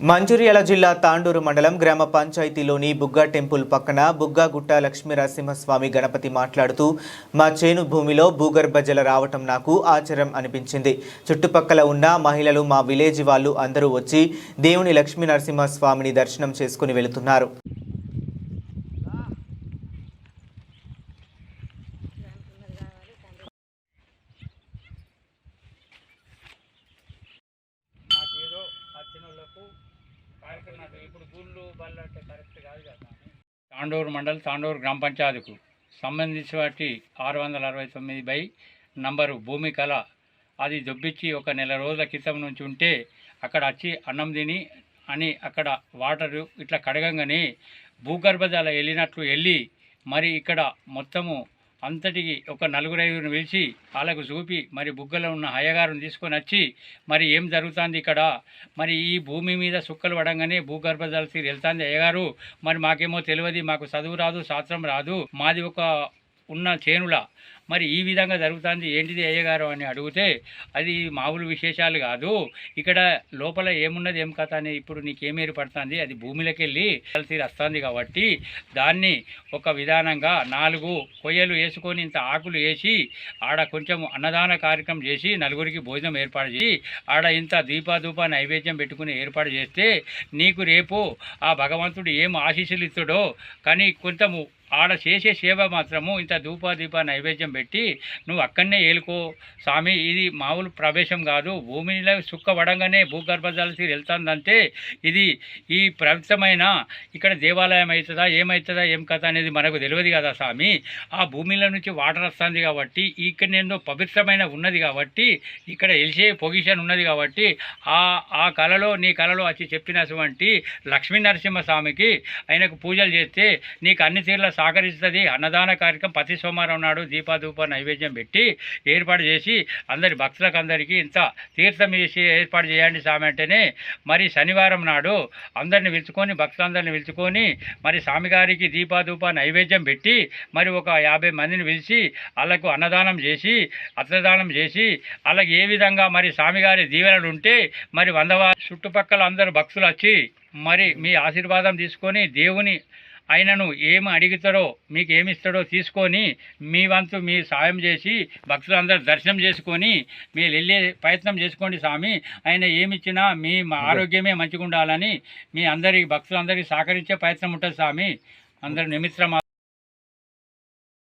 మంచిర్యాల జిల్లా తాండూరు మండలం గ్రామ పంచాయతీలోని బుగ్గా టెంపుల్ పక్కన బుగ్గాగుట్ట లక్ష్మీనరసింహస్వామి గణపతి మాట్లాడుతూ మా చేను భూమిలో భూగర్భ జల రావటం నాకు ఆశ్చర్యం అనిపించింది. చుట్టుపక్కల ఉన్న మహిళలు మా విలేజ్ వాళ్ళు అందరూ వచ్చి దేవుని లక్ష్మీనరసింహస్వామిని దర్శనం చేసుకుని వెళుతున్నారు. తాండూరు మండల్ తాండూరు గ్రామ పంచాయతీకు సంబంధించి 669 నంబరు భూమి కళ అది దొబ్బిచ్చి ఒక నెల రోజుల క్రితం నుంచి ఉంటే అక్కడ వచ్చి అన్నం తిని అని అక్కడ వాటరు ఇట్లా కడగంగానే భూగర్భజల వెళ్ళినట్లు వెళ్ళి మరి ఇక్కడ మొత్తము అంతటికి ఒక 4-5 పిలిచి వాళ్ళకు చూపి మరి బుగ్గలో ఉన్న అయ్యగారుని తీసుకొని వచ్చి మరి ఏం జరుగుతుంది ఇక్కడ, మరి ఈ భూమి మీద సుక్కలు పడంగానే భూగర్భజల తీరు వెళ్తుంది అయ్యగారు, మరి మాకేమో తెలియదు, మాకు చదువు రాదు శాస్త్రం రాదు, మాది ఒక ఉన్న చేనుల మరి ఈ విధంగా జరుగుతుంది ఏంటిది అయ్యగారు అని అడిగితే అది మామూలు విశేషాలు కాదు, ఇక్కడ లోపల ఏమున్నది ఏం కథ అని ఇప్పుడు నీకేం ఏర్పడుతుంది, అది భూమిలోకి వెళ్ళి కలిసి వస్తుంది కాబట్టి దాన్ని ఒక విధానంగా 4 కొయ్యలు వేసుకొని ఇంత ఆకులు వేసి ఆడ కొంచెం అన్నదాన కార్యక్రమం చేసి నలుగురికి భోజనం ఏర్పాటు చేసి ఆడ ఇంత దీప నైవేద్యం పెట్టుకుని ఏర్పాటు చేస్తే నీకు రేపు ఆ భగవంతుడు ఏం ఆశీస్సులు ఇస్తాడో కానీ కొంచెము ఆడ చేసే సేవ మాత్రము ఇంత దీప నైవేద్యం పెట్టి నువ్వు అక్కడనే ఏలుకో స్వామి, ఇది మామూలు ప్రవేశం కాదు, భూమిలో సుక్క పడంగానే భూగర్భజల తీరు వెళ్తుందంటే ఇది ఈ పవిత్రమైన ఇక్కడ దేవాలయం అవుతుందా ఏమవుతుందా ఏం కథ అనేది మనకు తెలియదు కదా స్వామి, ఆ భూమిలో నుంచి వాటర్ వస్తుంది కాబట్టి ఇక్కడ నేను పవిత్రమైన ఉన్నది కాబట్టి ఇక్కడ వెలిసే పొజిషన్ ఉన్నది కాబట్టి ఆ కళలో నీ కళలో వచ్చి చెప్పినటువంటి లక్ష్మీనరసింహస్వామికి ఆయనకు పూజలు చేస్తే నీకు అన్ని తీర్ల సహకరిస్తుంది. అన్నదాన కార్యక్రమం ప్రతి సోమవారం నాడు దీప నైవేద్యం పెట్టి ఏర్పాటు చేసి అందరి భక్తులకు అందరికీ ఇంత తీర్థం చేసి ఏర్పాటు చేయండి స్వామి అంటేనే మరి శనివారం నాడు అందరిని పిలుచుకొని భక్తులందరిని పిలుచుకొని మరి స్వామిగారికి దీప నైవేద్యం పెట్టి మరి ఒక 50 మందిని పిలిచి వాళ్ళకు అన్నదానం చేసి అన్నదానం చేసి వాళ్ళకి ఏ విధంగా మరి స్వామిగారి దీవెనలు ఉంటే మరి 100 చుట్టుపక్కల అందరూ భక్తులు వచ్చి మరి మీ ఆశీర్వాదం తీసుకొని దేవుని ఆయనను ఏమి అడుగుతాడో మీకు ఏమిస్తాడో తీసుకొని మీ వంతు మీ సాయం చేసి భక్తులందరూ దర్శనం చేసుకొని మీరు వెళ్ళే ప్రయత్నం చేసుకోండి స్వామి, ఆయన ఏమిచ్చినా మీ ఆరోగ్యమే మంచిగా ఉండాలని మీ అందరి భక్తులందరికీ సహకరించే ప్రయత్నం ఉంటుంది స్వామి, అందరూ నిమిత్తం